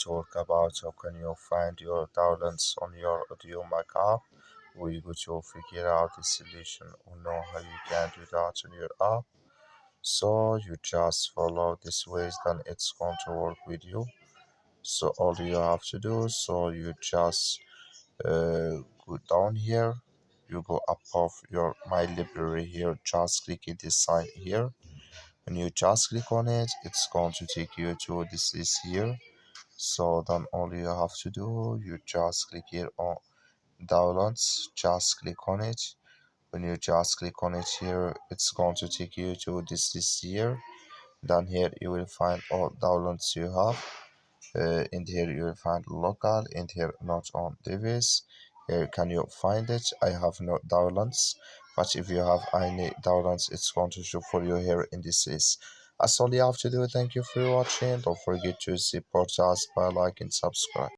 talk about how can you find your downloads on your Audiomack app. We go to figure out the solution or know how you can do that on your app. So you just follow this ways, then it's going to work with you. So all you have to do, so you just go down here. You go above your my library here. Just click it this sign here. When you just click on it, it's going to take you to this list here. So then all you have to do, you just click here on downloads, just click on it. When you just click on it here, it's going to take you to this list here. Then here you will find all downloads you have. In here you will find local, in here not on device. Here can you find it? I have no downloads, but if you have any downloads, it's going to show for you here in this list. That's all you have to do. Thank you for watching. Don't forget to support us by liking and subscribe.